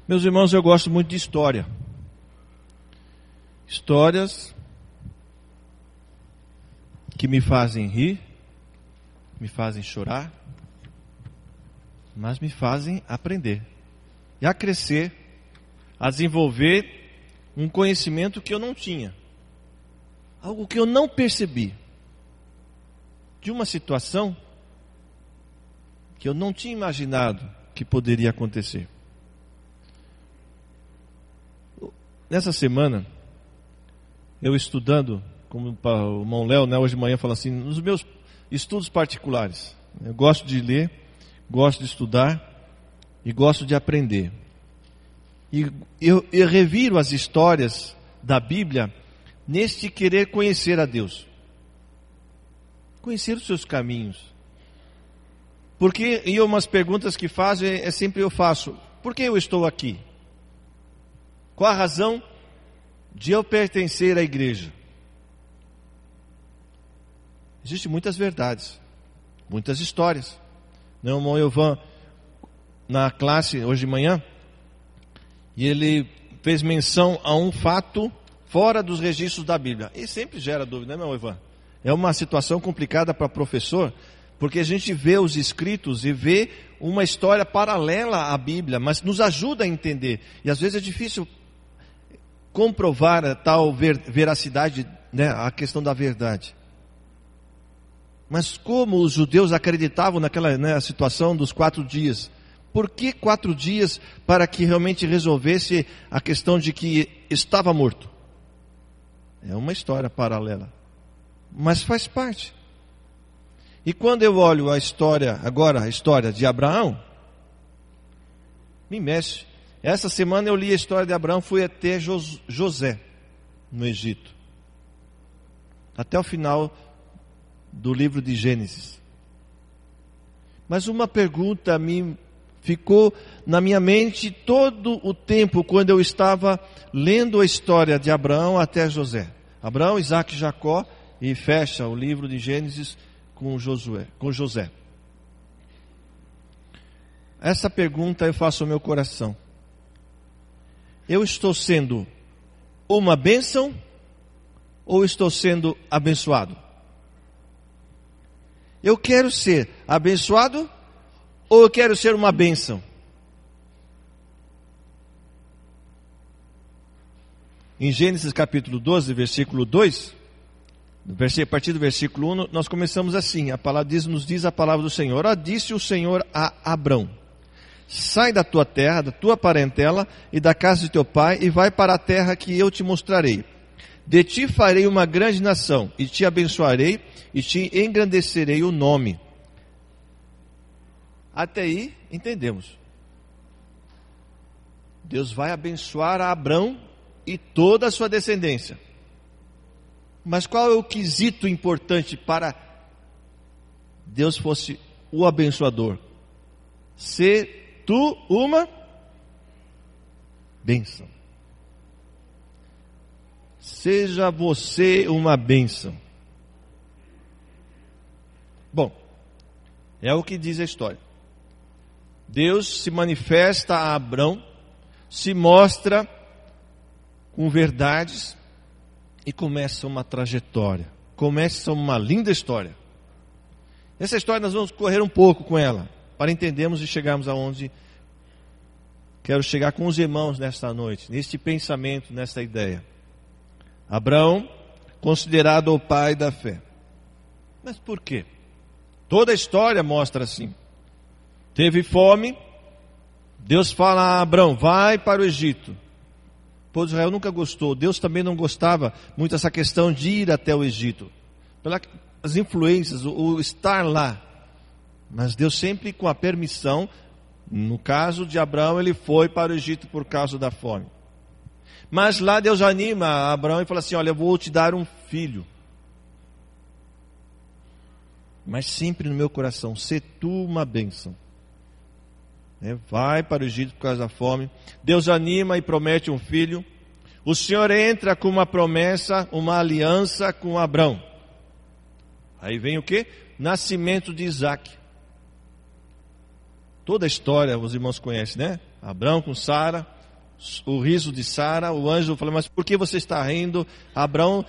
Meus irmãos, eu gosto muito de história. Histórias que me fazem rir, me fazem chorar, mas me fazem aprender e a crescer, a desenvolver um conhecimento que eu não tinha, algo que eu não percebi, de uma situação que eu não tinha imaginado que poderia acontecer. Nessa semana, eu estudando, como o irmão Léo, né, hoje de manhã, fala assim, nos meus estudos particulares, eu gosto de ler, gosto de estudar e gosto de aprender. E eu reviro as histórias da Bíblia neste querer conhecer a Deus, conhecer os seus caminhos. Porque, e umas perguntas que faço, sempre eu faço, por que eu estou aqui? Qual a razão de eu pertencer à igreja? Existem muitas verdades, muitas histórias. Meu irmão Elvan, na classe hoje de manhã, e ele fez menção a um fato fora dos registros da Bíblia. E sempre gera dúvida, né, meu Elvan? É uma situação complicada para professor, porque a gente vê os escritos e vê uma história paralela à Bíblia, mas nos ajuda a entender. E às vezes é difícil comprovar a tal veracidade, né, a questão da verdade. Mas como os judeus acreditavam naquela, né, situação dos 4 dias? Por que 4 dias para que realmente resolvesse a questão de que estava morto? É uma história paralela, mas faz parte. E quando eu olho a história, agora a história de Abraão, me mexe. Essa semana eu li a história de Abraão, fui até José, no Egito. Até o final do livro de Gênesis. Mas uma pergunta me ficou na minha mente todo o tempo quando eu estava lendo a história de Abraão até José. Abraão, Isaac e Jacó, e fecha o livro de Gênesis com José. Essa pergunta eu faço ao meu coração. Eu estou sendo uma bênção ou estou sendo abençoado? Eu quero ser abençoado ou eu quero ser uma bênção? Em Gênesis capítulo 12, versículo 2, a partir do versículo 1, nós começamos assim, nos diz a palavra do Senhor. Ora, disse o Senhor a Abrão: sai da tua terra, da tua parentela e da casa de teu pai e vai para a terra que eu te mostrarei. De ti farei uma grande nação e te abençoarei e te engrandecerei o nome. Até aí, entendemos. Deus vai abençoar a Abrão e toda a sua descendência. Mas qual é o quesito importante para Deus fosse o abençoador? Ser tu uma bênção. Seja você uma bênção. Bom, é o que diz a história. Deus se manifesta a Abrão, se mostra com verdades e começa uma trajetória. Começa uma linda história. Essa história nós vamos correr um pouco com ela, para entendermos e chegarmos aonde quero chegar com os irmãos nesta noite, neste pensamento, nesta ideia. Abraão, considerado o pai da fé. Mas por quê? Toda a história mostra assim. Teve fome, Deus fala a Abraão, vai para o Egito. O povo de Israel nunca gostou, Deus também não gostava muito dessa questão de ir até o Egito. Pelas influências, o estar lá. Mas Deus sempre com a permissão, no caso de Abraão, ele foi para o Egito por causa da fome. Mas lá Deus anima Abraão e fala assim, olha, eu vou te dar um filho. Mas sempre no meu coração, sê tu uma bênção. Vai para o Egito por causa da fome. Deus anima e promete um filho. O Senhor entra com uma promessa, uma aliança com Abraão. Aí vem o quê? Nascimento de Isaac. Toda a história os irmãos conhecem, né? Abraão com Sara, o riso de Sara, o anjo falou, mas por que você está rindo? Abraão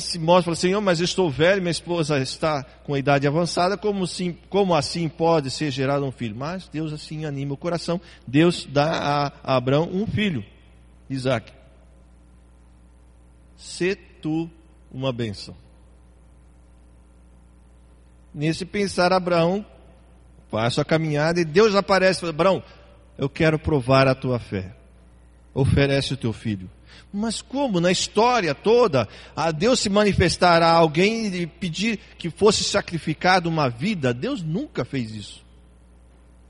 se mostra e fala, Senhor, mas eu estou velho, minha esposa está com a idade avançada, como assim pode ser gerado um filho? Mas Deus assim anima o coração, Deus dá a Abraão um filho, Isaque. Se tu uma bênção. Nesse pensar, Abraão faz sua caminhada e Deus aparece e fala, Abraão, eu quero provar a tua fé. Oferece o teu filho. Mas como? Na história toda, a Deus se manifestar a alguém e pedir que fosse sacrificado uma vida, Deus nunca fez isso.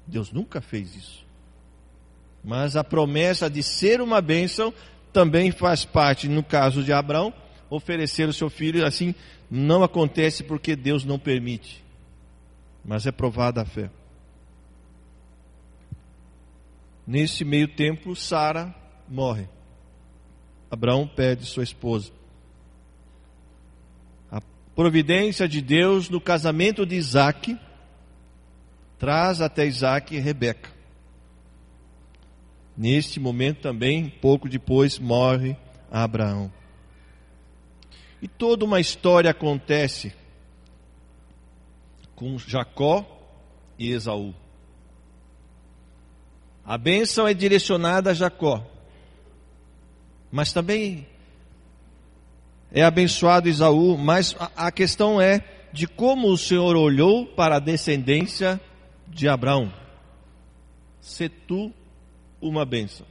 Deus nunca fez isso. Mas a promessa de ser uma bênção também faz parte, no caso de Abraão, oferecer o seu filho. Assim não acontece porque Deus não permite, mas é provada a fé. Nesse meio tempo, Sara morre. Abraão perde sua esposa. A providência de Deus no casamento de Isaque traz até Isaque Rebeca. Neste momento também, pouco depois, morre Abraão. E toda uma história acontece com Jacó e Esaú. A bênção é direcionada a Jacó, mas também é abençoado Esaú, mas a questão é de como o Senhor olhou para a descendência de Abraão. Se tu uma bênção.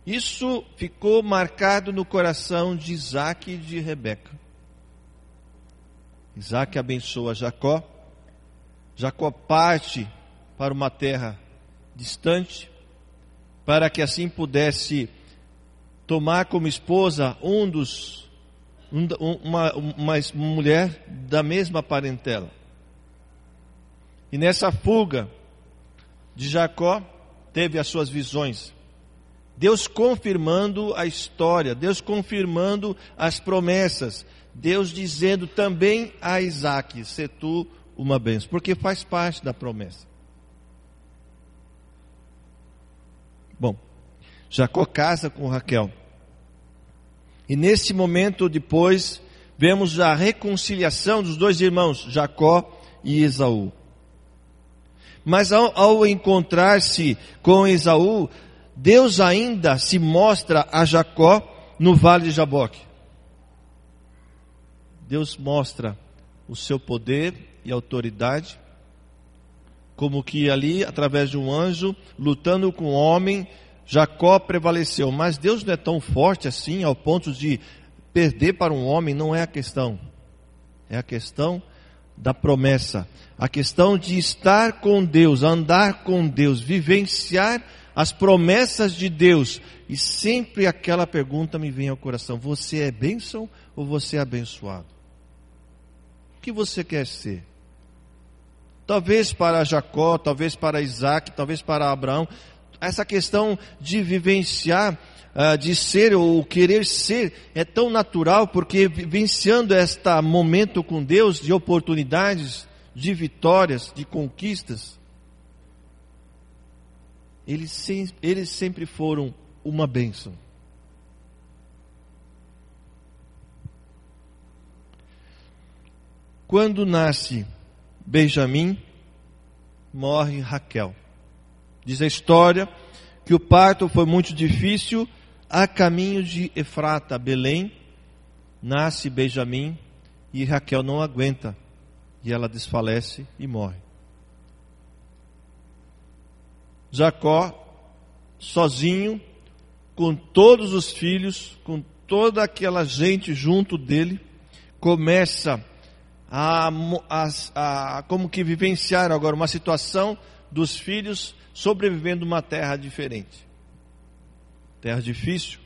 Isso ficou marcado no coração de Isaque e de Rebeca. Isaque abençoa Jacó. Jacó parte para uma terra distante, para que assim pudesse tomar como esposa uma mulher da mesma parentela. E nessa fuga de Jacó, teve as suas visões. Deus confirmando a história, Deus confirmando as promessas, Deus dizendo também a Isaque, se tu uma bênção, porque faz parte da promessa. Bom, Jacó casa com Raquel. E nesse momento depois, vemos a reconciliação dos dois irmãos, Jacó e Esaú. Mas ao encontrar-se com Esaú, Deus ainda se mostra a Jacó no vale de Jaboque. Deus mostra o seu poder e autoridade, como que ali, através de um anjo, lutando com o homem, Jacó prevaleceu. Mas Deus não é tão forte assim, ao ponto de perder para um homem, não é a questão. É a questão da promessa. A questão de estar com Deus, andar com Deus, vivenciar as promessas de Deus. E sempre aquela pergunta me vem ao coração: você é bênção ou você é abençoado? O que você quer ser? Talvez para Jacó, talvez para Isaque, talvez para Abraão, essa questão de vivenciar, de ser ou querer ser, é tão natural, porque vivenciando este momento com Deus, de oportunidades, de vitórias, de conquistas, eles sempre foram uma bênção. Quando nasce Benjamim, morre Raquel. Diz a história que o parto foi muito difícil. A caminho de Efrata, Belém, nasce Benjamim e Raquel não aguenta. E ela desfalece e morre. Jacó, sozinho, com todos os filhos, com toda aquela gente junto dele, começa a como que vivenciar agora uma situação dos filhos sobrevivendo numa terra diferente. Terra difícil.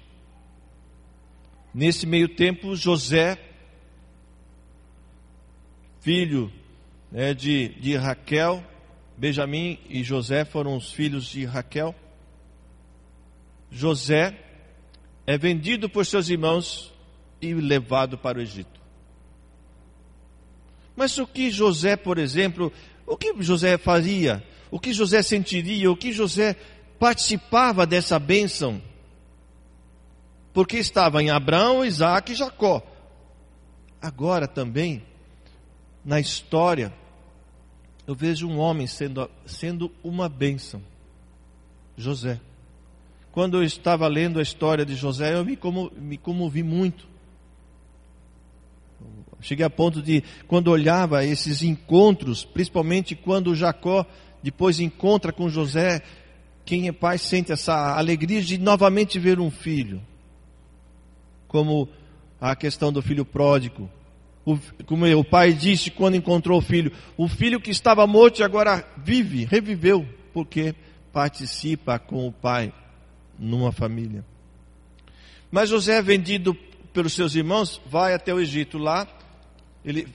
Nesse meio tempo, José, filho de Raquel, Benjamim e José foram os filhos de Raquel. José é vendido por seus irmãos e levado para o Egito. Mas o que José, por exemplo, o que José faria? O que José sentiria? O que José participava dessa bênção, porque estava em Abraão, Isaac e Jacó. Agora também, na história, eu vejo um homem sendo uma bênção, José. Quando eu estava lendo a história de José, eu me comovi muito. Cheguei a ponto de, quando olhava esses encontros, principalmente quando Jacó depois encontra com José, quem é pai sente essa alegria de novamente ver um filho. Como a questão do filho pródigo. Como o pai disse quando encontrou o filho que estava morto e agora reviveu, porque participa com o pai numa família. Mas José é vendido pelos seus irmãos, vai até o Egito. Lá ele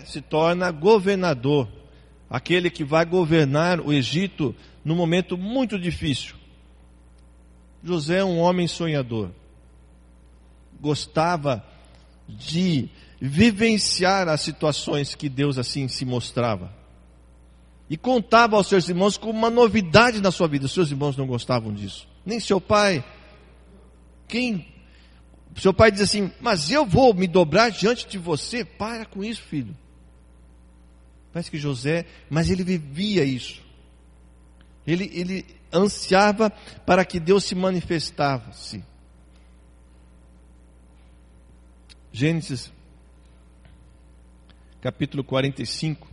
se torna governador, aquele que vai governar o Egito num momento muito difícil. José é um homem sonhador, gostava de vivenciar as situações que Deus assim se mostrava, e contava aos seus irmãos como uma novidade na sua vida. Os seus irmãos não gostavam disso, nem seu pai. Seu pai diz assim: mas eu vou me dobrar diante de você? Para com isso, filho. Parece que José, mas ele vivia isso. Ele ansiava para que Deus se manifestasse. Gênesis, capítulo 45.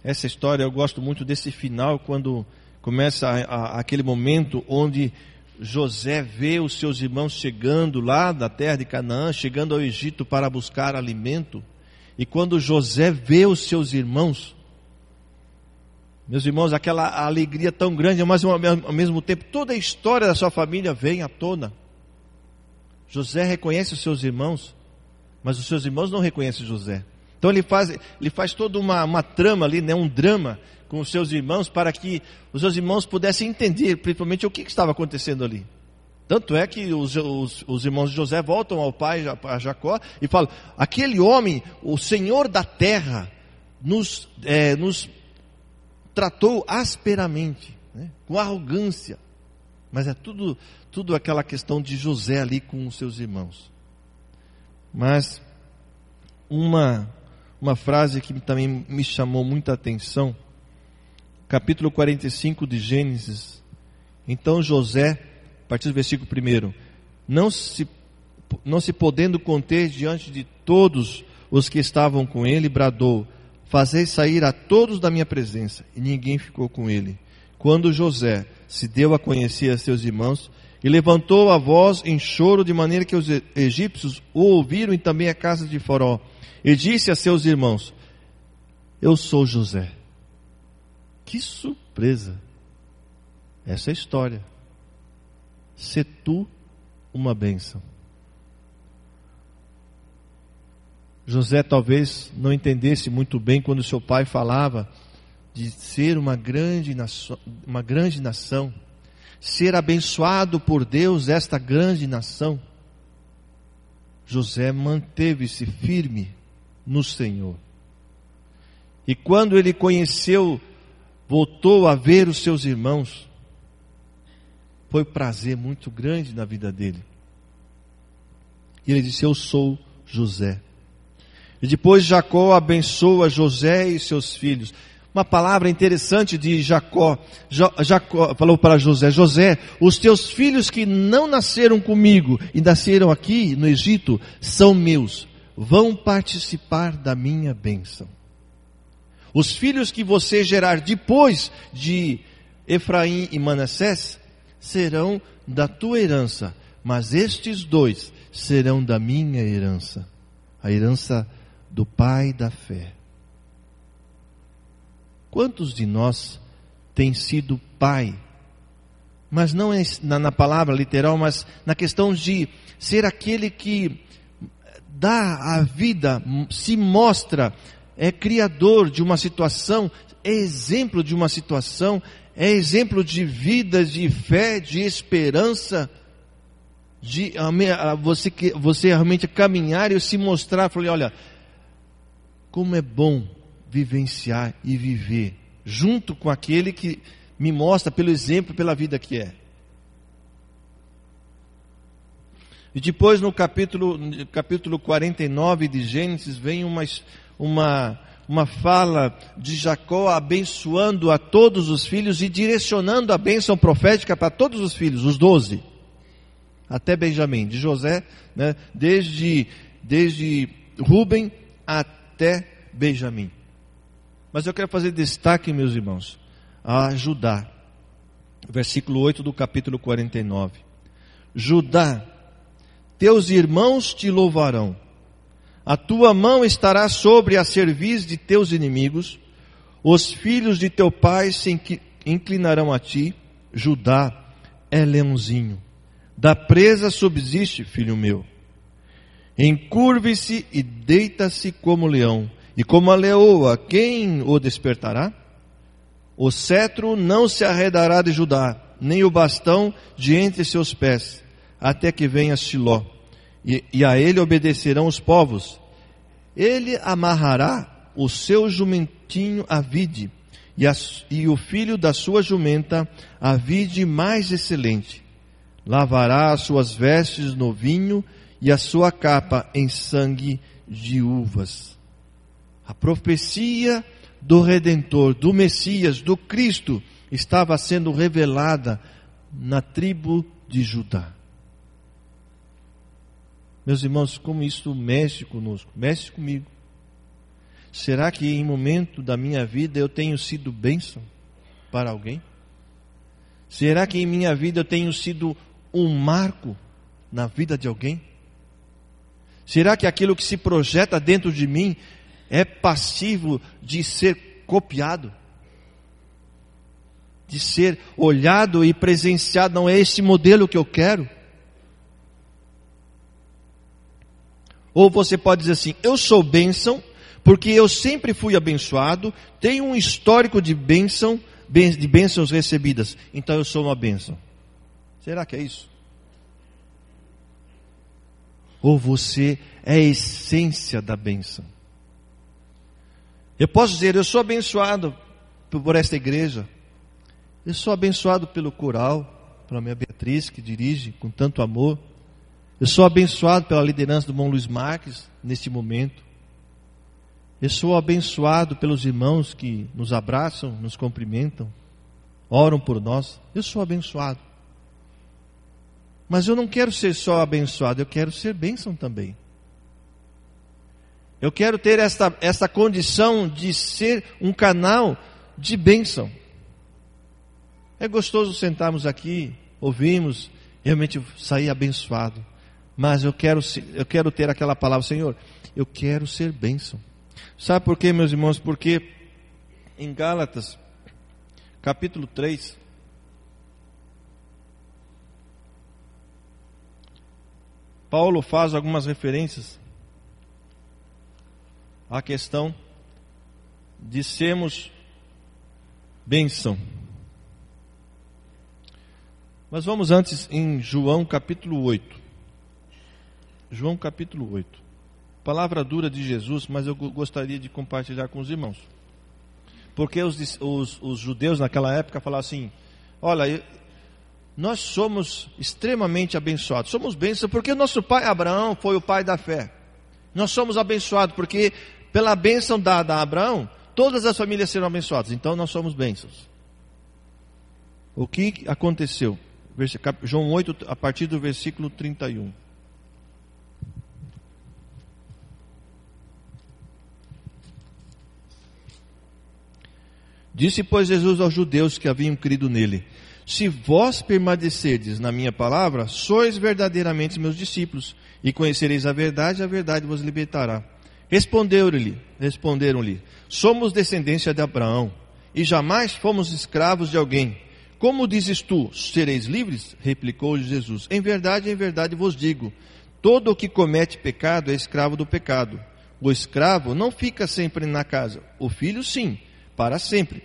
Essa história, eu gosto muito desse final, quando começa aquele momento onde José vê os seus irmãos chegando lá da terra de Canaã, chegando ao Egito para buscar alimento. E quando José vê os seus irmãos, meus irmãos, aquela alegria tão grande, mas ao mesmo tempo toda a história da sua família vem à tona. José reconhece os seus irmãos, mas os seus irmãos não reconhecem José. Então ele faz toda uma trama ali, né, um drama com os seus irmãos, para que os seus irmãos pudessem entender, principalmente, o que estava acontecendo ali. Tanto é que os irmãos de José voltam ao pai, a Jacó, e falam: aquele homem, o Senhor da terra, nos tratou asperamente, né, com arrogância. Mas é tudo aquela questão de José ali com os seus irmãos. Mas uma frase que também me chamou muita atenção, capítulo 45 de Gênesis. Então José, a partir do versículo 1, não se podendo conter diante de todos os que estavam com ele, bradou: fazei sair a todos da minha presença. E ninguém ficou com ele. Quando José se deu a conhecer a seus irmãos, e levantou a voz em choro, de maneira que os egípcios o ouviram, e também a casa de Faraó. E disse a seus irmãos: eu sou José. Que surpresa! Essa é a história. Se tu uma bênção. José talvez não entendesse muito bem quando seu pai falava de ser uma grande nação, ser abençoado por Deus, esta grande nação. José manteve-se firme no Senhor. E quando ele voltou a ver os seus irmãos, foi um prazer muito grande na vida dele. E ele disse: eu sou José. E depois Jacó abençoa José e seus filhos. Uma palavra interessante de Jacó. Jacó falou para José: José, os teus filhos que não nasceram comigo e nasceram aqui no Egito são meus. Vão participar da minha bênção. Os filhos que você gerar depois de Efraim e Manassés serão da tua herança, mas estes dois serão da minha herança, a herança do pai da fé. Quantos de nós têm sido pai? Mas não é na palavra literal, mas na questão de ser aquele que dá a vida, se mostra, é criador de uma situação, é exemplo de uma situação, é exemplo de vida, de fé, de esperança, de você realmente caminhar e se mostrar. Falei: olha, como é bom vivenciar e viver junto com aquele que me mostra pelo exemplo, pela vida que é. E depois no capítulo 49 de Gênesis vem uma fala de Jacó abençoando a todos os filhos e direcionando a bênção profética para todos os filhos, os 12, até Benjamim, de José, né, desde Rúben até Benjamim. Mas eu quero fazer destaque, meus irmãos, a Judá, versículo 8 do capítulo 49. Judá, teus irmãos te louvarão, a tua mão estará sobre a cerviz de teus inimigos, os filhos de teu pai se inclinarão a ti. Judá é leãozinho, da presa subsiste, filho meu. Encurve-se e deita-se como leão, e como a leoa, quem o despertará? O cetro não se arredará de Judá, nem o bastão de entre seus pés, até que venha Siló, e a ele obedecerão os povos. Ele amarrará o seu jumentinho à vide, e o filho da sua jumenta à vide mais excelente. Lavará as suas vestes no vinho, e a sua capa em sangue de uvas. A profecia do Redentor, do Messias, do Cristo, estava sendo revelada na tribo de Judá. Meus irmãos, como isso mexe conosco, mexe comigo. Será que em momento da minha vida eu tenho sido bênção para alguém? Será que em minha vida eu tenho sido um marco na vida de alguém? Será que aquilo que se projeta dentro de mim é passivo de ser copiado? De ser olhado e presenciado? Não é esse modelo que eu quero? Ou você pode dizer assim, eu sou bênção, porque eu sempre fui abençoado, tenho um histórico de bênçãos recebidas, então eu sou uma bênção. Será que é isso? Ou você é a essência da bênção? Eu posso dizer, eu sou abençoado por esta igreja, eu sou abençoado pelo coral, pela minha Beatriz que dirige com tanto amor, eu sou abençoado pela liderança do irmão Luiz Marques neste momento, eu sou abençoado pelos irmãos que nos abraçam, nos cumprimentam, oram por nós, eu sou abençoado. Mas eu não quero ser só abençoado, eu quero ser bênção também. Eu quero ter esta condição de ser um canal de bênção. É gostoso sentarmos aqui, ouvirmos, realmente sair abençoado. Mas eu quero ter aquela palavra, Senhor, eu quero ser bênção. Sabe por quê, meus irmãos? Porque em Gálatas, capítulo 3, Paulo faz algumas referências à questão de sermos bênção. Mas vamos antes em João capítulo 8. João capítulo 8. Palavra dura de Jesus, mas eu gostaria de compartilhar com os irmãos. Porque os judeus naquela época falavam assim, olha, nós somos extremamente abençoados. Somos bênçãos porque o nosso pai Abraão foi o pai da fé. Nós somos abençoados porque pela bênção dada a Abraão, todas as famílias serão abençoadas. Então nós somos bênçãos. O que aconteceu? João 8, a partir do versículo 31. Disse, pois, Jesus aos judeus que haviam crido nele, se vós permanecerdes na minha palavra, sois verdadeiramente meus discípulos, e conhecereis a verdade vos libertará. Responderam-lhe, somos descendência de Abraão, e jamais fomos escravos de alguém. Como dizes tu, sereis livres? Replicou-lhe Jesus, em verdade vos digo, todo o que comete pecado é escravo do pecado. O escravo não fica sempre na casa, o filho sim, para sempre.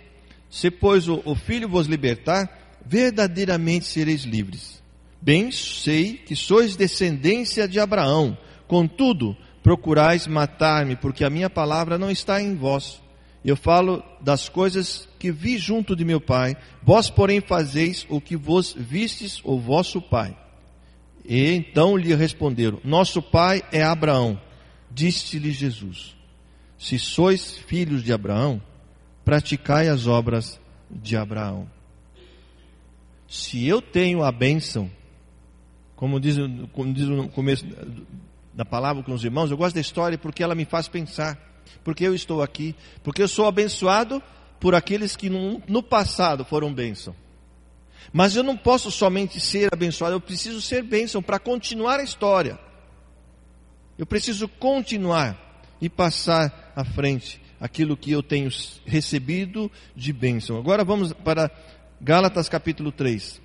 Se, pois, o filho vos libertar, verdadeiramente sereis livres. Bem sei que sois descendência de Abraão, contudo, procurais matar-me, porque a minha palavra não está em vós. Eu falo das coisas que vi junto de meu pai. Vós, porém, fazeis o que vos vistes o vosso pai. E então lhe responderam: nosso pai é Abraão. Disse-lhe Jesus: se sois filhos de Abraão, praticai as obras de Abraão. Se eu tenho a bênção, como diz no começo da palavra com os irmãos, eu gosto da história porque ela me faz pensar, porque eu estou aqui, porque eu sou abençoado por aqueles que no passado foram bênção. Mas eu não posso somente ser abençoado, eu preciso ser bênção para continuar a história. Eu preciso continuar e passar à frente aquilo que eu tenho recebido de bênção. Agora vamos para Gálatas capítulo 3.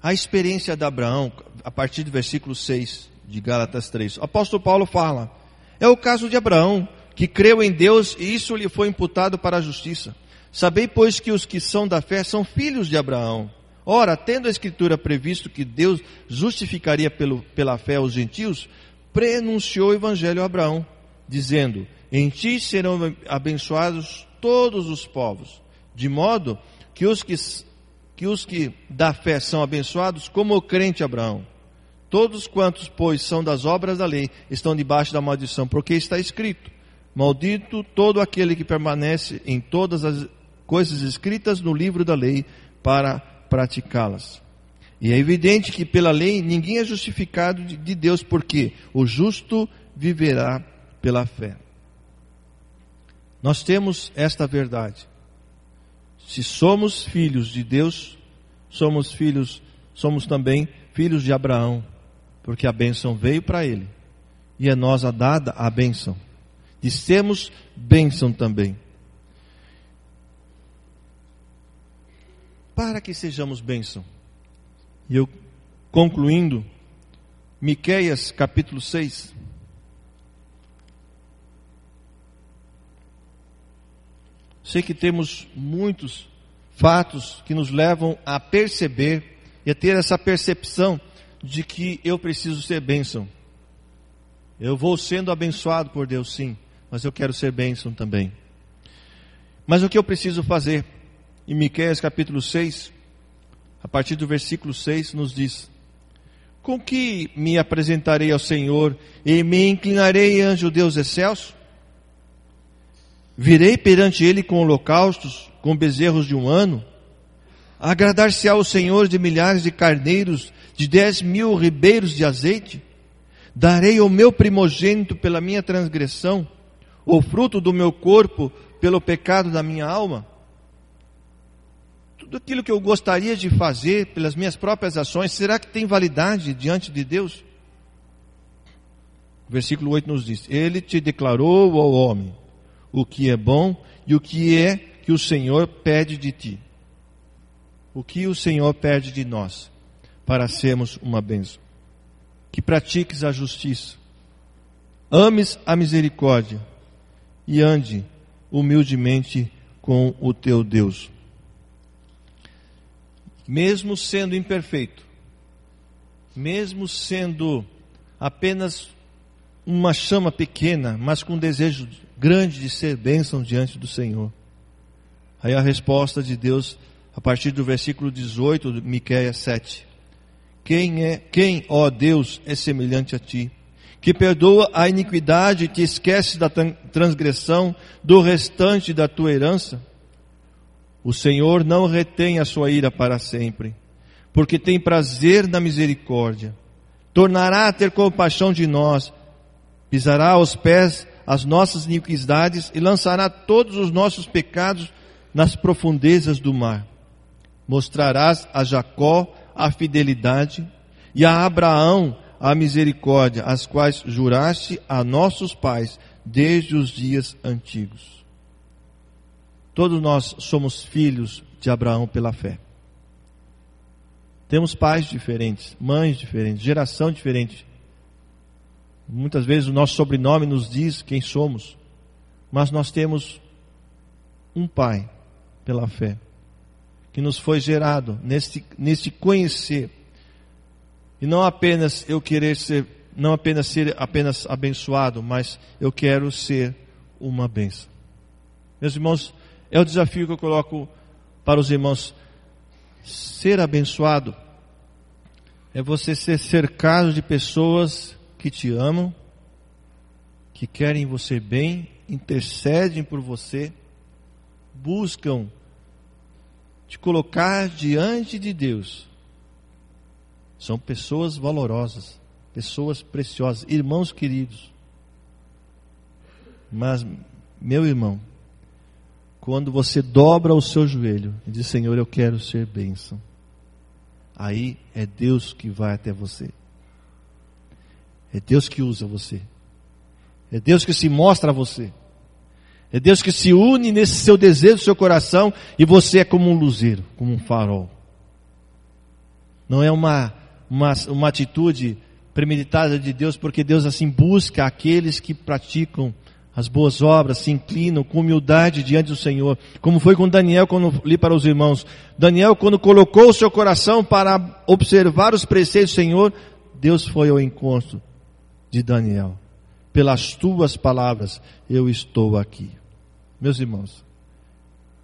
A experiência de Abraão, a partir do versículo 6 de Gálatas 3. O apóstolo Paulo fala: é o caso de Abraão, que creu em Deus e isso lhe foi imputado para a justiça. Sabei, pois, que os que são da fé são filhos de Abraão. Ora, tendo a Escritura previsto que Deus justificaria pela fé os gentios, prenunciou o Evangelho a Abraão, dizendo: em ti serão abençoados todos os povos, de modo que os que da fé são abençoados, como o crente Abraão. Todos quantos, pois, são das obras da lei, estão debaixo da maldição, porque está escrito: maldito todo aquele que permanece em todas as coisas escritas no livro da lei para praticá-las. E é evidente que pela lei ninguém é justificado de Deus, porque o justo viverá pela fé. Nós temos esta verdade. Se somos filhos de Deus, somos também filhos de Abraão, porque a bênção veio para ele, e é nós a dada a bênção. E sermos bênção também. Para que sejamos bênção. E eu, concluindo, Miqueias capítulo 6. Sei que temos muitos fatos que nos levam a perceber e a ter essa percepção de que eu preciso ser bênção. Eu vou sendo abençoado por Deus, sim, mas eu quero ser bênção também. Mas o que eu preciso fazer? Em Miqueias capítulo 6, a partir do versículo 6, nos diz: com que me apresentarei ao Senhor e me inclinarei ante o Deus excelso? Virei perante ele com holocaustos, com bezerros de 1 ano? Agradar-se-á o Senhor de milhares de carneiros, de 10.000 ribeiros de azeite? Darei o meu primogênito pela minha transgressão, o fruto do meu corpo pelo pecado da minha alma? Tudo aquilo que eu gostaria de fazer pelas minhas próprias ações, será que tem validade diante de Deus? Versículo 8 nos diz: ele te declarou, ó homem, o que é bom e o que é que o Senhor pede de ti. O que o Senhor pede de nós para sermos uma bênção? Que pratiques a justiça, ames a misericórdia e ande humildemente com o teu Deus. Mesmo sendo imperfeito, mesmo sendo apenas uma chama pequena, mas com desejo grande de ser bênção diante do Senhor. Aí a resposta de Deus, a partir do versículo 18 de Miqueias 7. Quem, ó Deus, é semelhante a ti, que perdoa a iniquidade e te esquece da transgressão do restante da tua herança? O Senhor não retém a sua ira para sempre, porque tem prazer na misericórdia. Tornará a ter compaixão de nós, pisará aos pés as nossas iniquidades e lançará todos os nossos pecados nas profundezas do mar. Mostrarás a Jacó a fidelidade e a Abraão a misericórdia, as quais juraste a nossos pais desde os dias antigos. Todos nós somos filhos de Abraão pela fé. Temos pais diferentes, mães diferentes, geração diferente. Muitas vezes o nosso sobrenome nos diz quem somos, mas nós temos um pai pela fé, que nos foi gerado neste conhecer, e não apenas eu querer ser não apenas ser apenas abençoado, mas eu quero ser uma bênção. Meus irmãos, é o desafio que eu coloco para os irmãos. Ser abençoado é você ser cercado de pessoas que te amam, que querem você bem, intercedem por você, buscam te colocar diante de Deus. São pessoas valorosas, pessoas preciosas, irmãos queridos. Mas, meu irmão, quando você dobra o seu joelho e diz: Senhor, eu quero ser bênção, aí é Deus que vai até você. É Deus que usa você. É Deus que se mostra a você. É Deus que se une nesse seu desejo, seu coração, e você é como um luzeiro, como um farol. Não é uma atitude premeditada de Deus, porque Deus assim busca aqueles que praticam as boas obras, se inclinam com humildade diante do Senhor. Como foi com Daniel, quando li para os irmãos. Daniel, quando colocou o seu coração para observar os preceitos do Senhor, Deus foi ao encontro de Daniel. Pelas tuas palavras, eu estou aqui. Meus irmãos,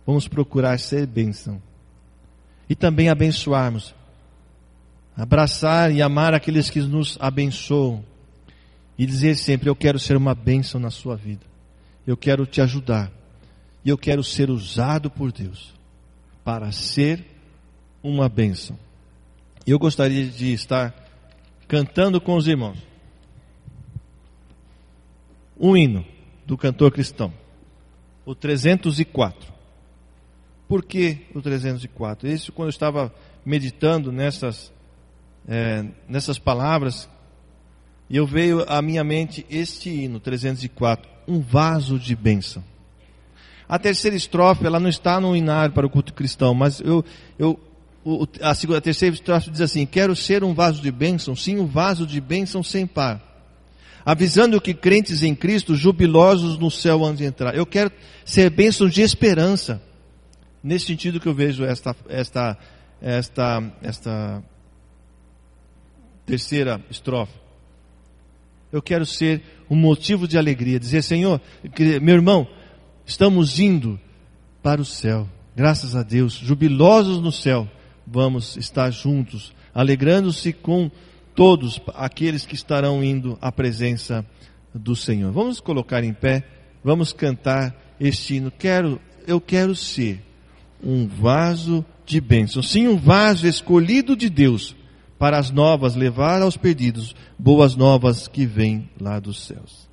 vamos procurar ser bênção. E também abençoarmos. Abraçar e amar aqueles que nos abençoam. E dizer sempre: eu quero ser uma bênção na sua vida. Eu quero te ajudar. E eu quero ser usado por Deus para ser uma bênção. Eu gostaria de estar cantando com os irmãos um hino do cantor cristão, o 304. Por que o 304? Isso, quando eu estava meditando nessas palavras, e eu veio à minha mente este hino 304, um vaso de bênção. A terceira estrofe, ela não está no hinário para o culto cristão, mas a terceira estrofe diz assim: quero ser um vaso de bênção, sim, um vaso de bênção sem par, avisando que crentes em Cristo, jubilosos no céu hão de entrar. Eu quero ser bênção de esperança, nesse sentido que eu vejo esta terceira estrofe. Eu quero ser um motivo de alegria, dizer: Senhor, meu irmão, estamos indo para o céu, graças a Deus, jubilosos no céu, vamos estar juntos, alegrando-se com todos aqueles que estarão indo à presença do Senhor. Vamos colocar em pé, vamos cantar este hino. Eu quero ser um vaso de bênção, sim, um vaso escolhido de Deus, para as novas levar aos perdidos, boas novas que vêm lá dos céus.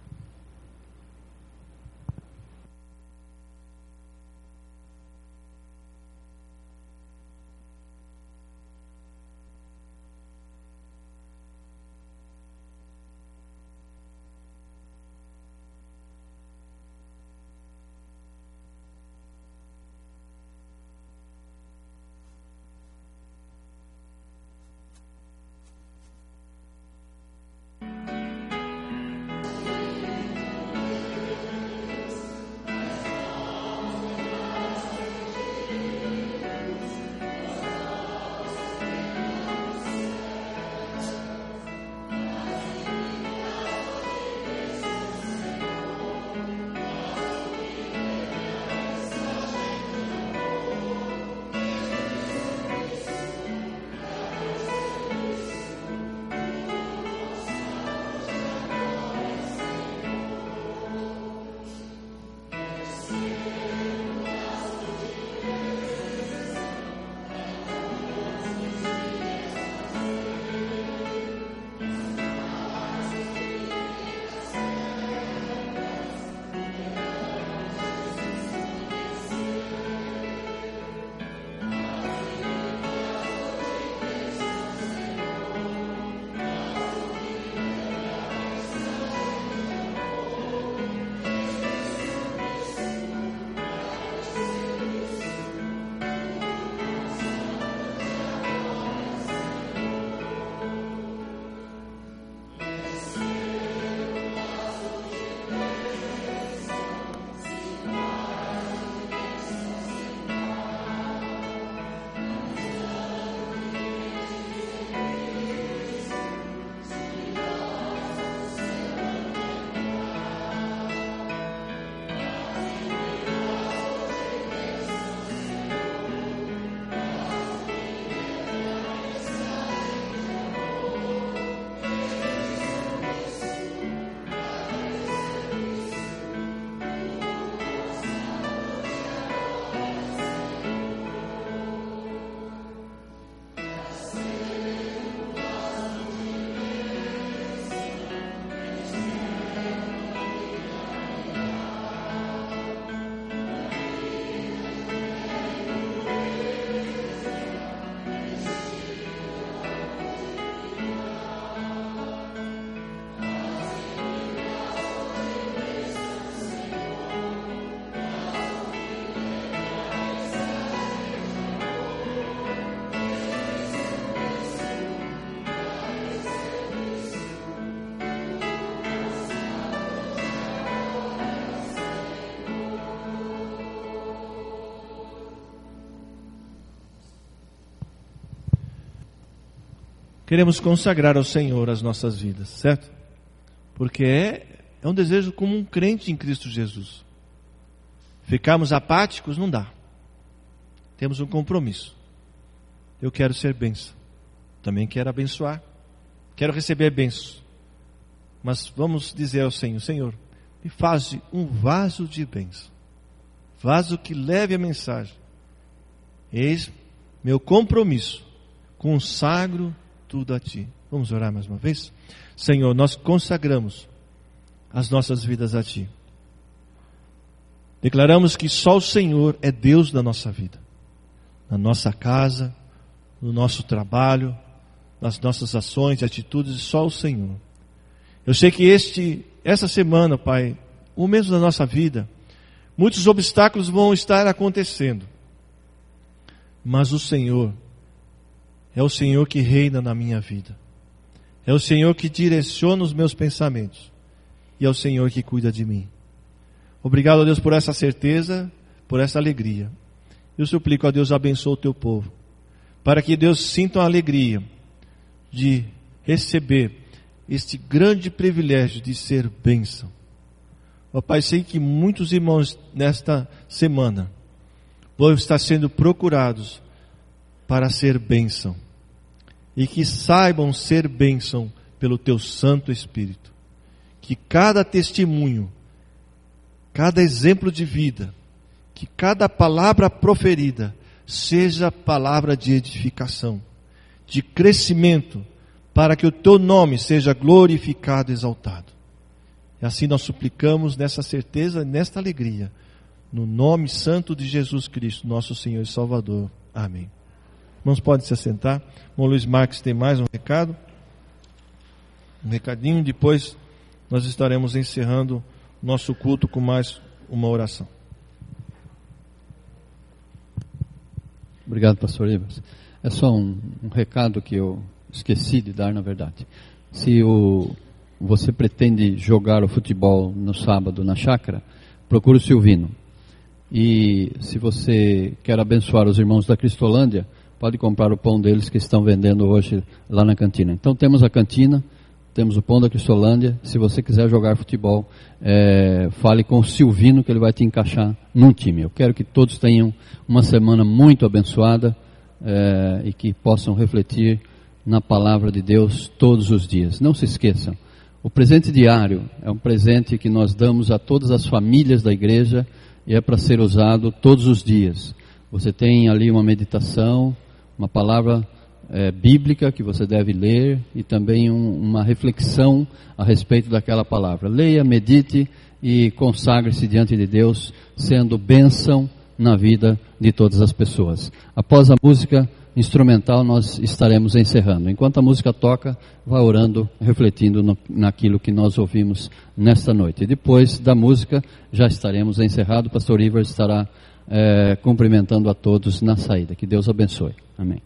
queremos consagrar ao Senhor as nossas vidas, certo? Porque é um desejo como um crente em Cristo Jesus. Ficarmos apáticos não dá. Temos um compromisso. Eu quero ser bênção. Também quero abençoar. Quero receber bênçãos. Mas vamos dizer ao Senhor: Senhor, me faz um vaso de bênção. Vaso que leve a mensagem. Eis meu compromisso. Consagro tudo a Ti. Vamos orar mais uma vez? Senhor, nós consagramos as nossas vidas a Ti. Declaramos que só o Senhor é Deus da nossa vida. Na nossa casa, no nosso trabalho, nas nossas ações e atitudes, só o Senhor. Eu sei que essa semana, Pai, o mês da nossa vida, muitos obstáculos vão estar acontecendo. Mas o Senhor é o Senhor que reina na minha vida. É o Senhor que direciona os meus pensamentos. E é o Senhor que cuida de mim. Obrigado a Deus por essa certeza, por essa alegria. Eu suplico a Deus, abençoe o teu povo. Para que Deus sinta a alegria de receber este grande privilégio de ser bênção. Ó Pai, sei que muitos irmãos nesta semana vão estar sendo procurados para ser bênção. E que saibam ser bênção pelo Teu Santo Espírito. Que cada testemunho, cada exemplo de vida, que cada palavra proferida seja palavra de edificação, de crescimento, para que o Teu nome seja glorificado e exaltado. E assim nós suplicamos nessa certeza, nesta alegria, no nome santo de Jesus Cristo, nosso Senhor e Salvador. Amém. Irmãos, podem se assentar. Irmão Luiz Marques tem mais um recado. Um recadinho, depois nós estaremos encerrando nosso culto com mais uma oração. Obrigado, pastor Ivas. É só um recado que eu esqueci de dar, na verdade. Se você pretende jogar o futebol no sábado na chácara, procure o Silvino. E se você quer abençoar os irmãos da Cristolândia, pode comprar o pão deles que estão vendendo hoje lá na cantina. Então temos a cantina, temos o pão da Cristolândia. Se você quiser jogar futebol, fale com o Silvino que ele vai te encaixar num time. Eu quero que todos tenham uma semana muito abençoada e que possam refletir na palavra de Deus todos os dias. Não se esqueçam, o presente diário é um presente que nós damos a todas as famílias da igreja e é para ser usado todos os dias. Você tem ali uma meditação, uma palavra bíblica que você deve ler e também uma reflexão a respeito daquela palavra. Leia, medite e consagre-se diante de Deus, sendo bênção na vida de todas as pessoas. Após a música instrumental, nós estaremos encerrando. Enquanto a música toca, vá orando, refletindo naquilo que nós ouvimos nesta noite. E depois da música, já estaremos encerrados. O pastor Ivers estará cumprimentando a todos na saída. Que Deus abençoe. Amém.